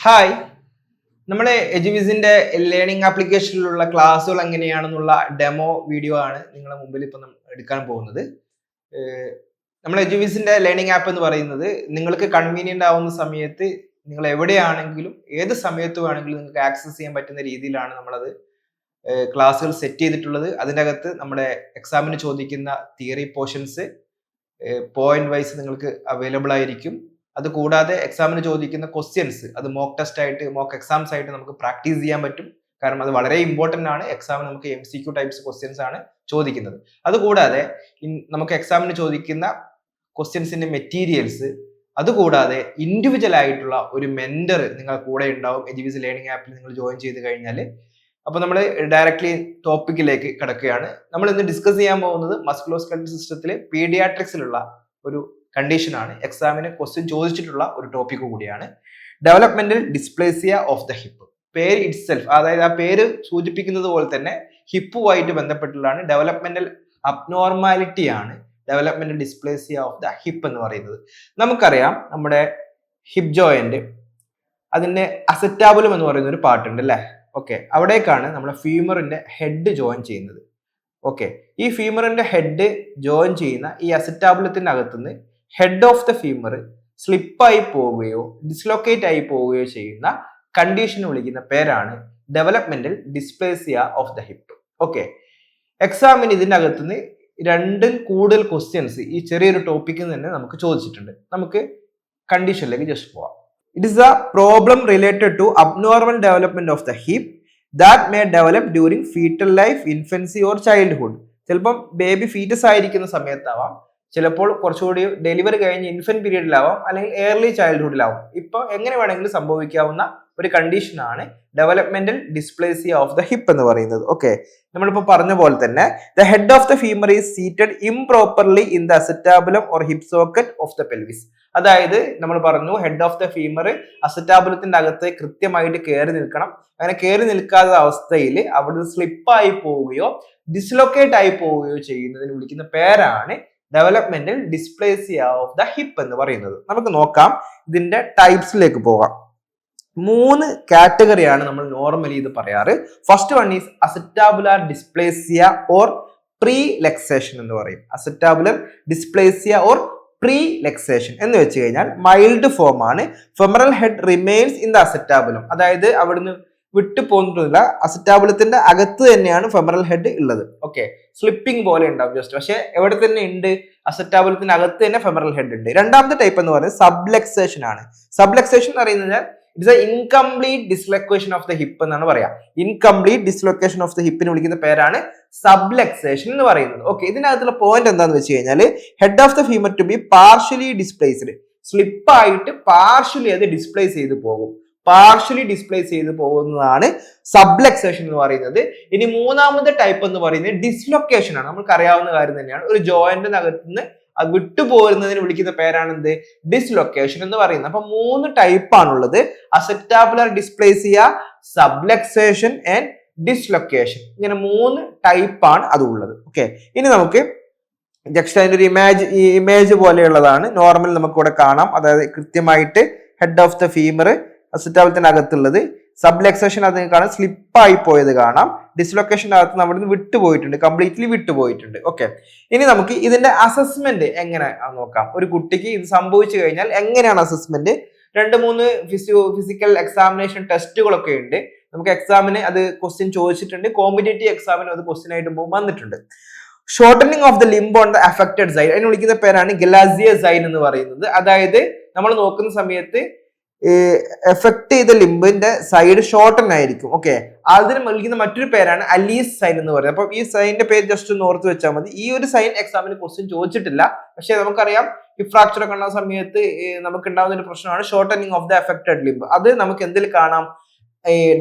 Hi, നമ്മുടെ എജുവിസിന്റെ learning ആപ്ലിക്കേഷനിലുള്ള ക്ലാസ്സുകൾ എങ്ങനെയാണെന്നുള്ള demo video ആണ് നിങ്ങളുടെ മുമ്പിൽ ഇപ്പം എടുക്കാൻ പോകുന്നത്. നമ്മൾ എജുവിസിന്റെ ലേണിംഗ് ആപ്പ് എന്ന് പറയുന്നത് നിങ്ങൾക്ക് കൺവീനിയന്റ് ആവുന്ന സമയത്ത് നിങ്ങൾ എവിടെയാണെങ്കിലും ഏത് സമയത്ത് വേണമെങ്കിലും നിങ്ങൾക്ക് ആക്സസ് ചെയ്യാൻ പറ്റുന്ന രീതിയിലാണ് നമ്മളത് ക്ലാസ്സുകൾ സെറ്റ് ചെയ്തിട്ടുള്ളത്. അതിൻ്റെ അകത്ത് നമ്മുടെ എക്സാമിന് ചോദിക്കുന്ന തിയറി പോർഷൻസ് പോയിന്റ് വൈസ് നിങ്ങൾക്ക് അവൈലബിൾ ആയിരിക്കും. അത് കൂടാതെ എക്സാമിന് ചോദിക്കുന്ന ക്വസ്റ്റ്യൻസ് അത് മോക്ക് ടെസ്റ്റ് ആയിട്ട് മോക്ക് എക്സാംസ് ആയിട്ട് നമുക്ക് പ്രാക്ടീസ് ചെയ്യാൻ പറ്റും. കാരണം അത് വളരെ ഇമ്പോർട്ടൻ്റ് ആണ്. എക്സാമിന് നമുക്ക് MCQ ടൈപ്സ് ക്വസ്റ്റ്യൻസ് ആണ് ചോദിക്കുന്നത്. അതുകൂടാതെ നമുക്ക് എക്സാമിന് ചോദിക്കുന്ന ക്വസ്റ്റ്യൻസിന്റെ മെറ്റീരിയൽസ്, അതുകൂടാതെ ഇൻഡിവിജ്വൽ ആയിട്ടുള്ള ഒരു മെന്റർ നിങ്ങൾ കൂടെ ഉണ്ടാവും എജുവിസ് ലേണിംഗ് ആപ്പിൽ നിങ്ങൾ ജോയിൻ ചെയ്ത് കഴിഞ്ഞാൽ. അപ്പോൾ നമ്മൾ ഡയറക്ട്ലി ടോപ്പിക്കിലേക്ക് കിടക്കുകയാണ്. നമ്മൾ ഇന്ന് ഡിസ്കസ് ചെയ്യാൻ പോകുന്നത് മസ്കുലോസ്കെലറ്റൽ സിസ്റ്റത്തിൽ പീഡിയാട്രിക്സിലുള്ള ഒരു കണ്ടീഷനാണ്. എക്സാമിന് ക്വസ്റ്റ്യൻ ചോദിച്ചിട്ടുള്ള ഒരു ടോപ്പിക് കൂടിയാണ്. Developmental dysplasia of the hip. പേര് ഇറ്റ്സെൽഫ്, അതായത് ആ പേര് സൂചിപ്പിക്കുന്നത് പോലെ തന്നെ ഹിപ്പുമായിട്ട് ബന്ധപ്പെട്ടുള്ളതാണ്. ഡെവലപ്മെന്റൽ അബ്നോർമാലിറ്റി ആണ് developmental dysplasia of the hip എന്ന് പറയുന്നത്. നമുക്കറിയാം നമ്മുടെ ഹിപ്പ് ജോയിന്റ്, അതിന്റെ അസറ്റാബുലം എന്ന് പറയുന്ന ഒരു പാർട്ടുണ്ട് അല്ലേ? ഓക്കെ, അവിടേക്കാണ് നമ്മുടെ ഫീമറിന്റെ ഹെഡ് ജോയിൻ ചെയ്യുന്നത്. ഓക്കെ, ഈ ഫീമറിന്റെ ഹെഡ് ജോയിൻ ചെയ്യുന്ന ഈ അസറ്റാബുലത്തിന്റെ അകത്തുനിന്ന് ഹെഡ് ഓഫ് ദ ഫീമർ സ്ലിപ്പായി പോവുകയോ ഡിസ്ലൊക്കേറ്റ് ആയി പോവുകയോ ചെയ്യുന്ന കണ്ടീഷൻ വിളിക്കുന്ന പേരാണ് developmental dysplasia of the hip. Okay, എക്സാമിന് ഇതിന്റെ അകത്തുനിന്ന് രണ്ടിൽ കൂടുതൽ ക്വസ്റ്റ്യൻസ് ഈ ചെറിയൊരു ടോപ്പിക്കിൽ തന്നെ നമുക്ക് ചോദിച്ചിട്ടുണ്ട്. നമുക്ക് കണ്ടീഷനിലേക്ക് ജസ്റ്റ് പോവാം. It is a problem related to abnormal development of the hip that may develop during fetal life, infancy or childhood. ചിലപ്പം ബേബി ഫീറ്റസ് ആയിരിക്കുന്ന സമയത്താവാം, ചിലപ്പോൾ കുറച്ചുകൂടി ഡെലിവറി കഴിഞ്ഞ് ഇൻഫന്റ് പീരീഡിലാവാം, അല്ലെങ്കിൽ ഏർലി ചൈൽഡ്ഹുഡിലാവും. ഇപ്പൊ എങ്ങനെ വേണമെങ്കിലും സംഭവിക്കാവുന്ന ഒരു കണ്ടീഷനാണ് developmental dysplasia of the hip എന്ന് പറയുന്നത്. ഓക്കെ, നമ്മളിപ്പോൾ പറഞ്ഞ പോലെ തന്നെ the head of the femur is seated improperly in the acetabulum or hip socket of the pelvis. അതായത് നമ്മൾ പറഞ്ഞു ഹെഡ് ഓഫ് ദ ഫീമർ അസറ്റാബുലത്തിന്റെ അകത്ത് കൃത്യമായിട്ട് കയറി നിൽക്കണം. അങ്ങനെ കയറി നിൽക്കാത്ത അവസ്ഥയിൽ അവിടുന്ന് സ്ലിപ്പായി പോവുകയോ ഡിസ്ലൊക്കേറ്റ് ആയി പോവുകയോ ചെയ്യുന്നതിന് വിളിക്കുന്ന പേരാണ് developmental dysplasia of the hip എന്ന് പറയുന്നത്. നമുക്ക് നോക്കാം, ഇതിന്റെ ടൈപ്സിലേക്ക് പോകാം. 3 കാറ്റഗറിയാണ് നമ്മൾ നോർമലി ഇത് പറയാറ്. First one is acetabular dysplasia or pre luxation എന്ന് പറയും. Acetabular dysplasia or pre luxation എന്ന് വെച്ച് കഴിഞ്ഞാൽ മൈൽഡ് ഫോം ആണ്. Femoral head remains in the acetabulum, അതായത് അവിടുന്ന് വിട്ടു പോന്നിട്ടില്ല, അസറ്റാബുലത്തിന്റെ അകത്ത് തന്നെയാണ് ഫെമറൽ ഹെഡ് ഉള്ളത്. ഓക്കെ, സ്ലിപ്പിംഗ് പോലെ ഉണ്ടാവും ജസ്റ്റ്, പക്ഷെ എവിടെ തന്നെ ഉണ്ട്, അസറ്റാബുലത്തിന്റെ അകത്ത് തന്നെ ഫെമറൽ ഹെഡ് ഉണ്ട്. രണ്ടാമത്തെ ടൈപ്പ് എന്ന് പറയുന്നത് സബ്ലെക്സേഷൻ ആണ്. സബ്ലെക്സേഷൻ എന്ന് പറയുന്നത് it's A incomplete dislocation of the hip എന്നാണ് പറയാ. ഇൻകംപ്ലീറ്റ് ഡിസ്ലൊക്കേഷൻ ഓഫ് ദ ഹിപ്പിന് വിളിക്കുന്ന പേരാണ് സബ്ലെക്സേഷൻ എന്ന് പറയുന്നത്. ഓക്കെ, ഇതിനകത്തുള്ള പോയിന്റ് എന്താന്ന് വെച്ച് കഴിഞ്ഞാൽ head of the femur to be partially displaced. സ്ലിപ്പായിട്ട് പാർഷ്യലി അത് ഡിസ്പ്ലേസ് ചെയ്ത് പോകും. പാർഷ്യലി ഡിസ്പ്ലേസ് ചെയ്ത് പോകുന്നതാണ് സബ്ലെക്സേഷൻ എന്ന് പറയുന്നത്. ഇനി മൂന്നാമത്തെ ടൈപ്പ് എന്ന് പറയുന്നത് ഡിസ്ലൊക്കേഷൻ ആണ്. നമുക്ക് അറിയാവുന്ന കാര്യം തന്നെയാണ്. ഒരു ജോയിന്റിനകത്ത് നിന്ന് വിട്ടുപോരുന്നതിന് വിളിക്കുന്ന പേരാണ് എന്ത്, ഡിസ്ലൊക്കേഷൻ എന്ന് പറയുന്നത്. അപ്പൊ 3 ടൈപ്പാണുള്ളത്: അസറ്റാബുലർ ഡിസ്പ്ലേസിയ, സബ്ലെക്സേഷൻ ആൻഡ് ഡിസ്ലൊക്കേഷൻ. ഇങ്ങനെ 3 ടൈപ്പാണ് അത് ഉള്ളത്. ഓക്കെ, ഇനി നമുക്ക് ജസ്റ്റ് അതിന്റെ ഒരു ഇമേജ് പോലെയുള്ളതാണ് നോർമൽ നമുക്ക് ഇവിടെ കാണാം. അതായത് കൃത്യമായിട്ട് ഹെഡ് ഓഫ് ദ ഫീമർ അസറ്റാബുലത്തിന്റെ അകത്തുള്ളത്, സബ്ലെക്സേഷൻ അത് കാണാം, സ്ലിപ്പായി പോയത് കാണാം, ഡിസ്ലൊക്കേഷൻ്റെ അകത്ത് നമ്മുടെ വിട്ടുപോയിട്ടുണ്ട്, കംപ്ലീറ്റ്ലി വിട്ടുപോയിട്ടുണ്ട്. ഓക്കെ, ഇനി നമുക്ക് ഇതിന്റെ അസസ്മെന്റ് എങ്ങനെ നോക്കാം. ഒരു കുട്ടിക്ക് ഇത് സംഭവിച്ചു കഴിഞ്ഞാൽ എങ്ങനെയാണ് അസസ്മെന്റ്? 2-3 ഫിസിക്കൽ എക്സാമിനേഷൻ ടെസ്റ്റുകളൊക്കെ ഉണ്ട്. നമുക്ക് എക്സാമിന് അത് ക്വസ്റ്റ്യൻ ചോദിച്ചിട്ടുണ്ട്, കോമ്പറ്റേറ്റീവ് എക്സാമിന് അത് ക്വസ്റ്റ്യൻ ആയിട്ട് വന്നിട്ടുണ്ട്. Shortening of the limb on the affected side, അതിന് വിളിക്കുന്ന പേരാണ് ഗലാസിയ സൈൻ എന്ന് പറയുന്നത്. അതായത് നമ്മൾ നോക്കുന്ന സമയത്ത് എഫക്ട് ചെയ്ത ലിംബിന്റെ സൈഡ് ഷോർട്ടൻ ആയിരിക്കും. ഓക്കെ, അതിന് വിളിക്കുന്ന മറ്റൊരു പേരാണ് അലീസ് സൈൻ എന്ന് പറയുന്നത്. അപ്പൊ ഈ സൈനിന്റെ പേര് ജസ്റ്റ് ഒന്ന് ഓർത്ത് വെച്ചാൽ മതി. ഈ ഒരു സൈൻ എക്സാമിന് ക്വസ്റ്റ്യൻ ചോദിച്ചിട്ടില്ല, പക്ഷെ നമുക്കറിയാം ഹിപ്പ് ഫ്രാക്ചർ ഒക്കെ ഉണ്ടാകുന്ന സമയത്ത് നമുക്ക് ഉണ്ടാകുന്ന ഒരു പ്രശ്നമാണ് shortening of the affected limb. അത് നമുക്ക് എന്തിൽ കാണാം?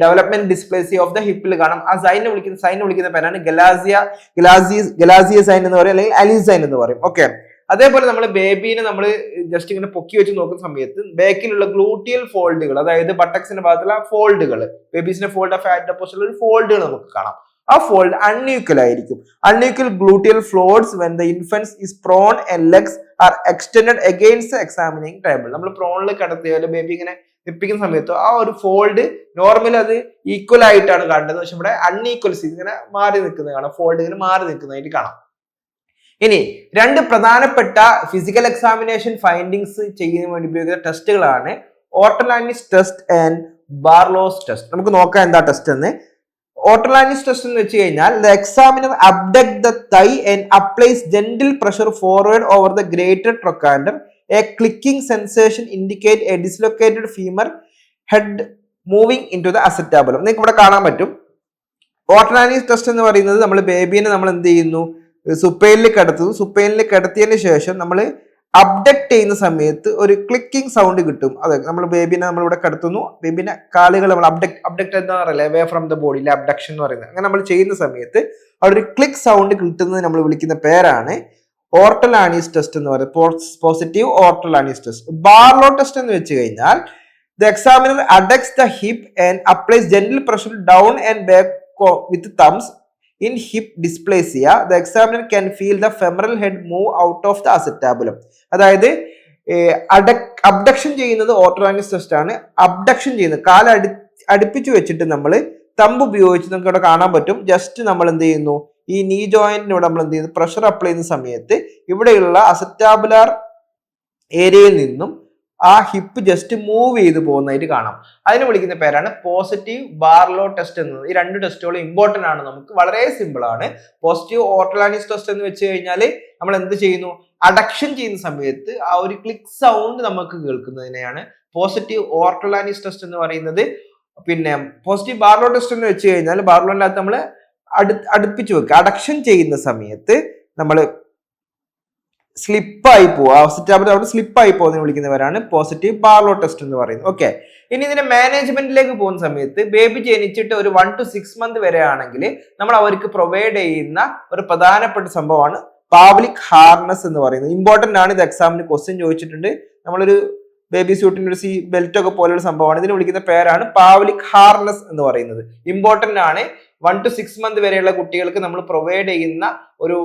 ഡെവലപ്മെന്റ് ഡിസ്പ്ലേസിയ ഓഫ് ദ ഹിപ്പിൽ കാണാം. ആ സൈനെ വിളിക്കുന്ന പേരാണ് ഗലാസിയ സൈൻ എന്ന് പറയും, അല്ലെങ്കിൽ അലീസ് സൈൻ എന്ന് പറയും. ഓക്കെ, അതേപോലെ നമ്മൾ ബേബീനെ നമ്മൾ ജസ്റ്റ് ഇങ്ങനെ പൊക്കി വെച്ച് നോക്കുന്ന സമയത്ത് ബാക്കിലുള്ള ഗ്ലൂട്ടിയൽ ഫോൾഡുകൾ, അതായത് ബട്ടക്സിന്റെ ഭാഗത്തുള്ള ഫോൾഡുകൾ, ബേബീസിന്റെ ഫോൾഡ് ഓഫ് ഫാറ്റ് ഡെപ്പോസിറ്റുള്ള ഫോൾഡുകൾ നമുക്ക് കാണാം. ആ ഫോൾഡ് അൺഈക്വൽ ആയിരിക്കും. Unequal gluteal folds when the infants is prone and legs are extended against the examining table. നമ്മൾ പ്രോണിൽ കിടത്തിയാൽ ബേബി ഇങ്ങനെ നിപ്പിക്കുന്ന സമയത്ത് ആ ഒരു ഫോൾഡ് നോർമലി അത് ഈക്വൽ ആയിട്ടാണ് കാണേണ്ടത്. പക്ഷെ ഇവിടെ അൺഈക്വൽസ് ഇങ്ങനെ മാറി നിൽക്കുന്നത് കാണാം, ഫോൾഡ് ഇങ്ങനെ മാറി നിൽക്കുന്നതായിട്ട് കാണാം. ഇനി രണ്ട് പ്രധാനപ്പെട്ട ഫിസിക്കൽ എക്സാമിനേഷൻ ഫൈൻഡിങ്സ് ചെയ്യുന്നതിന് വേണ്ടി ഉപയോഗിക്കുന്ന ടെസ്റ്റുകളാണ് ഓർട്ടലാനിസ് ടെസ്റ്റ് ആൻഡ് ബാർലോസ് ടെസ്റ്റ്. നമുക്ക് നോക്കാം എന്താ ടെസ്റ്റ് എന്ന്. ഓർട്ടലാനിസ് ടെസ്റ്റ് എന്ന് വെച്ച് കഴിഞ്ഞാൽ the examiner abduct the thigh and applies gentle pressure forward over the greater trochanter. A clicking sensation indicate a dislocated femur head moving in to the acetabulum. നിങ്ങൾക്ക് ഇവിടെ കാണാൻ പറ്റും. ഓർട്ടലാനിസ് ടെസ്റ്റ് എന്ന് പറയുന്നത് നമ്മൾ ബേബീനെ നമ്മൾ എന്ത് ചെയ്യുന്നു, സുപ്പൈനിൽ കിടത്തുന്നു. സുപ്പൈനിൽ കിടത്തിയതിന് ശേഷം നമ്മൾ അബ്ഡക്ട് ചെയ്യുന്ന സമയത്ത് ഒരു ക്ലിക്കിംഗ് സൗണ്ട് കിട്ടും. അതെ, നമ്മൾ ബേബിനെ നമ്മളിവിടെ കിടത്തുന്നു, ബേബിനെ കാലുകൾ നമ്മൾ അബ്ഡക്ട് എന്താ പറയില്ല, away from the body, abduction എന്ന് പറയുന്നത്. അങ്ങനെ നമ്മൾ ചെയ്യുന്ന സമയത്ത് അവിടെ ഒരു ക്ലിക്ക് സൗണ്ട് കിട്ടുന്നത് നമ്മൾ വിളിക്കുന്ന പേരാണ് ഓർട്ടലാനിസ് ടെസ്റ്റ് എന്ന് പറയുന്നത്, positive Ortolani's test. Barlow test എന്ന് വെച്ച് കഴിഞ്ഞാൽ the examiner adducts the hip and applies gentle pressure down and back with thumbs. In hip dysplasia, the examiner can feel the femoral head move out of the acetabulum. അതായത് abduction ചെയ്യുന്നത് ഓർട്ടലാനിസ് test ആണ്. Abduction ചെയ്യുന്നത് കാല അടുപ്പിച്ച് വെച്ചിട്ട് നമ്മൾ thumb ഉപയോഗിച്ച് നമുക്ക് ഇവിടെ കാണാൻ പറ്റും. ജസ്റ്റ് നമ്മൾ എന്ത് ചെയ്യുന്നു, ഈ നീ ജോയിന്റിനോട് നമ്മൾ എന്ത് ചെയ്യുന്നു, പ്രഷർ അപ്ലൈ ചെയ്യുന്ന സമയത്ത് ഇവിടെയുള്ള അസറ്റാബുലാർ ഏരിയയിൽ നിന്നും ആ ഹിപ്പ് ജസ്റ്റ് മൂവ് ചെയ്ത് പോകുന്നതായിട്ട് കാണാം. അതിന് വിളിക്കുന്ന പേരാണ് പോസിറ്റീവ് ബാർലോ ടെസ്റ്റ് എന്നത്. ഈ രണ്ട് ടെസ്റ്റുകളും ഇമ്പോർട്ടന്റ് ആണ്, നമുക്ക് വളരെ സിമ്പിൾ ആണ്. പോസിറ്റീവ് ഓർട്ടലാനിസ് ടെസ്റ്റ് എന്ന് വെച്ച് കഴിഞ്ഞാൽ നമ്മൾ എന്ത് ചെയ്യുന്നു, അഡക്ഷൻ ചെയ്യുന്ന സമയത്ത് ആ ഒരു ക്ലിക്ക് സൗണ്ട് നമുക്ക് കേൾക്കുന്നതിനെയാണ് പോസിറ്റീവ് ഓർട്ടലാനിസ് ടെസ്റ്റ് എന്ന് പറയുന്നത്. പിന്നെ പോസിറ്റീവ് ബാർലോ ടെസ്റ്റ് എന്ന് വെച്ച് കഴിഞ്ഞാൽ ബാർലോനകത്ത് നമ്മൾ അടുപ്പിച്ച് വെക്കുക. അഡക്ഷൻ ചെയ്യുന്ന സമയത്ത് നമ്മൾ സ്ലിപ്പായി പോകും, അവിടെ സ്ലിപ്പായി പോകുന്നതിന് വിളിക്കുന്നവരാണ് പോസിറ്റീവ് ബാർലോ ടെസ്റ്റ് എന്ന് പറയുന്നത്. ഓക്കെ, ഇനി ഇതിന്റെ മാനേജ്മെന്റിലേക്ക് പോകുന്ന സമയത്ത് ബേബി ജനിച്ചിട്ട് ഒരു 1 to 6 months വരെ ആണെങ്കിൽ നമ്മൾ അവർക്ക് പ്രൊവൈഡ് ചെയ്യുന്ന ഒരു പ്രധാനപ്പെട്ട സംഭവമാണ് പാവ്ലിക് ഹാർനസ് എന്ന് പറയുന്നത്. ഇമ്പോർട്ടന്റ് ആണ്, ഇത് എക്സാമിന് ക്വസ്റ്റ്യൻ ചോദിച്ചിട്ടുണ്ട്. നമ്മളൊരു ബേബി സ്യൂട്ടിന്റെ ഒരു ബെൽറ്റ് ഒക്കെ പോലെയുള്ള സംഭവമാണ്. ഇതിന് വിളിക്കുന്ന പേരാണ് പാവ്ലിക് ഹാർനസ് എന്ന് പറയുന്നത്. ഇമ്പോർട്ടന്റ് ആണ്. 1 to 6 months വരെയുള്ള കുട്ടികൾക്ക് നമ്മൾ പ്രൊവൈഡ് ചെയ്യുന്ന ഒരു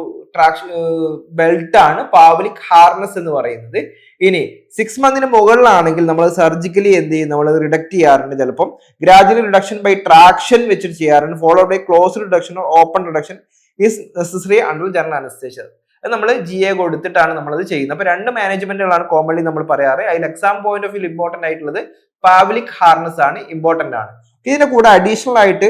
ബെൽറ്റ് ആണ് പാവ്ലിക് ഹാർനസ് എന്ന് പറയുന്നത്. ഇനി 6 months മുകളിലാണെങ്കിൽ നമ്മൾ സർജിക്കലി എന്ത് ചെയ്യും, നമ്മൾ റിഡക്ട് ചെയ്യാറുണ്ട്. ചിലപ്പം ഗ്രാജുവൽ റിഡക്ഷൻ ബൈ ട്രാക്ഷൻ വെച്ചിട്ട് ചെയ്യാറുണ്ട്. Follow by close reduction or open reduction is necessary under general anaesthesia. അത് നമ്മൾ GA കൊടുത്തിട്ടാണ് നമ്മളത് ചെയ്യുന്നത്. അപ്പൊ രണ്ട് മാനേജ്മെന്റുകളാണ് കോമൺലി നമ്മൾ പറയാറ്. അതിൽ exam point of view important ആയിട്ടുള്ളത് പാവ്ലിക് ഹാർനസ് ആണ്, ഇമ്പോർട്ടന്റ് ആണ്. ഇതിന്റെ കൂടെ അഡീഷണൽ ആയിട്ട്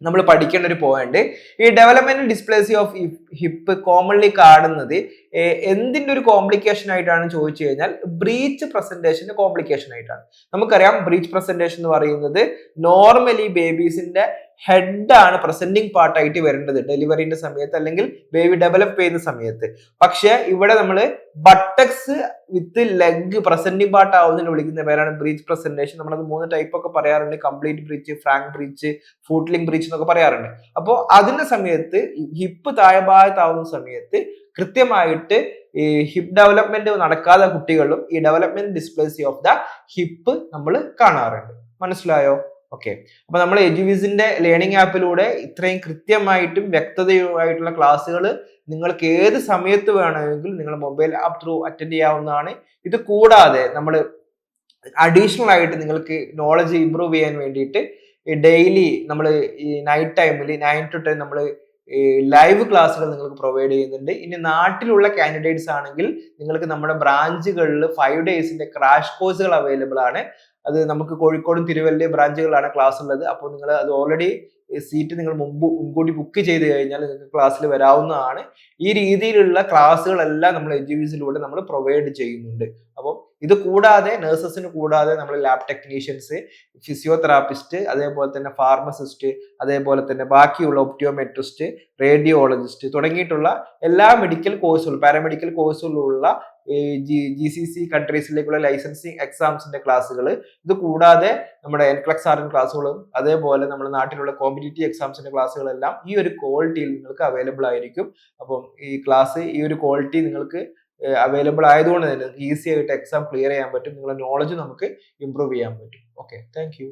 നമ്മൾ പഠിക്കേണ്ട ഒരു പോയിന്റ്, ഈ ഡെവലപ്മെന്റൽ ഡിസ്പ്ലേസി ഓഫ് ഹിപ്പ് കോമൺലി കാണുന്നത് എന്തിന്റെ ഒരു കോംപ്ലിക്കേഷൻ ആയിട്ടാണ് ചോദിച്ചു കഴിഞ്ഞാൽ ബ്രീച്ച് പ്രസന്റേഷന്റെ കോംപ്ലിക്കേഷൻ ആയിട്ടാണ്. നമുക്കറിയാം ബ്രീച്ച് പ്രസന്റേഷൻ എന്ന് പറയുന്നത് നോർമലി ബേബീസിന്റെ ഹെഡ് ആണ് പ്രസന്റിങ് പാർട്ടായിട്ട് വരേണ്ടത് ഡെലിവറിന്റെ സമയത്ത് അല്ലെങ്കിൽ ബേബി ഡെവലപ്പ് ചെയ്യുന്ന സമയത്ത്. പക്ഷെ ഇവിടെ നമ്മൾ ബട്ടക്സ് വിത്ത് ലെഗ് പ്രസന്റിങ് പാർട്ട് ആവുന്നതിന് വിളിക്കുന്ന പേരാണ് ബ്രീച്ച് പ്രസന്റേഷൻ. നമ്മളത് 3 ടൈപ്പ് ഒക്കെ പറയാറുണ്ട്: complete breech, frank breech, footling breech എന്നൊക്കെ പറയാറുണ്ട്. അപ്പോൾ അതിന്റെ സമയത്ത് ഹിപ്പ് താഴ്ഭാഗത്താവുന്ന സമയത്ത് കൃത്യമായിട്ട് ഈ ഹിപ്പ് ഡെവലപ്മെന്റ് നടക്കാത്ത കുട്ടികളും ഈ ഡെവലപ്മെന്റ് ഡിസ്പ്ലേസി ഓഫ് ദ ഹിപ്പ് നമ്മൾ കാണാറുണ്ട്. മനസ്സിലായോ? ഓക്കെ, അപ്പൊ നമ്മൾ എഡ്യൂവിസിന്റെ ലേണിംഗ് ആപ്പിലൂടെ ഇത്രയും കൃത്യമായിട്ടും വ്യക്തതയുമായിട്ടുള്ള ക്ലാസ്സുകൾ നിങ്ങൾക്ക് ഏത് സമയത്ത് വേണമെങ്കിലും നിങ്ങൾ മൊബൈൽ ആപ്പ് ത്രൂ അറ്റൻഡ് ചെയ്യാവുന്നതാണ്. ഇത് കൂടാതെ നമ്മൾ അഡീഷണൽ ആയിട്ട് നിങ്ങൾക്ക് നോളജ് ഇംപ്രൂവ് ചെയ്യാൻ വേണ്ടിയിട്ട് ഡെയിലി നമ്മൾ ഈ നൈറ്റ് ടൈമിൽ 9 to 10 നമ്മൾ ലൈവ് ക്ലാസ്സുകൾ നിങ്ങൾക്ക് പ്രൊവൈഡ് ചെയ്യുന്നുണ്ട്. ഇനി നാട്ടിലുള്ള കാൻഡിഡേറ്റ്സ് ആണെങ്കിൽ നിങ്ങൾക്ക് നമ്മുടെ ബ്രാഞ്ചുകളിൽ 5 days ക്രാഷ് കോഴ്സുകൾ അവൈലബിൾ ആണ്. അത് നമുക്ക് കോഴിക്കോടും തിരുവല്ലയും ബ്രാഞ്ചുകളാണ് ക്ലാസ് ഉള്ളത്. അപ്പോൾ നിങ്ങൾ അത് ഓൾറെഡി സീറ്റ് നിങ്ങൾ മുൻകൂട്ടി ബുക്ക് ചെയ്ത് കഴിഞ്ഞാൽ നിങ്ങൾക്ക് ക്ലാസ്സിൽ വരാവുന്നതാണ്. ഈ രീതിയിലുള്ള ക്ലാസ്സുകളെല്ലാം നമ്മൾ എഡ്യൂവിസിലൂടെ നമ്മൾ പ്രൊവൈഡ് ചെയ്യുന്നുണ്ട്. അപ്പം ഇത് കൂടാതെ നഴ്സസിന് കൂടാതെ നമ്മൾ ലാബ് ടെക്നീഷ്യൻസ്, ഫിസിയോതെറാപ്പിസ്റ്റ്, അതേപോലെ തന്നെ ഫാർമസിസ്റ്റ്, അതേപോലെ തന്നെ ബാക്കിയുള്ള ഒപ്റ്റിയോമെട്രിസ്റ്റ്, റേഡിയോളജിസ്റ്റ് തുടങ്ങിയിട്ടുള്ള എല്ലാ മെഡിക്കൽ കോഴ്സുകളും പാരാമെഡിക്കൽ കോഴ്സുകളുള്ള GCC കൺട്രീസിലേക്കുള്ള ലൈസൻസിങ് എക്സാംസിന്റെ ക്ലാസ്സുകൾ, ഇത് കൂടാതെ നമ്മുടെ NCLEX-RN ക്ലാസ്സുകളും അതേപോലെ നമ്മുടെ നാട്ടിലുള്ള കോമ്പറ്റീറ്റീവ് എക്സാംസിന്റെ ക്ലാസ്സുകളെല്ലാം ഈ ഒരു ക്വാളിറ്റിയിൽ നിങ്ങൾക്ക് അവൈലബിൾ ആയിരിക്കും. അപ്പം ഈ ക്ലാസ് ഈ ഒരു ക്വാളിറ്റി നിങ്ങൾക്ക് അവൈലബിൾ ആയതുകൊണ്ട് തന്നെ നിങ്ങൾക്ക് ഈസി ആയിട്ട് എക്സാം ക്ലിയർ ചെയ്യാൻ പറ്റും. നിങ്ങളുടെ നോളജ് നമുക്ക് ഇംപ്രൂവ് ചെയ്യാൻ പറ്റും. Okay, thank you.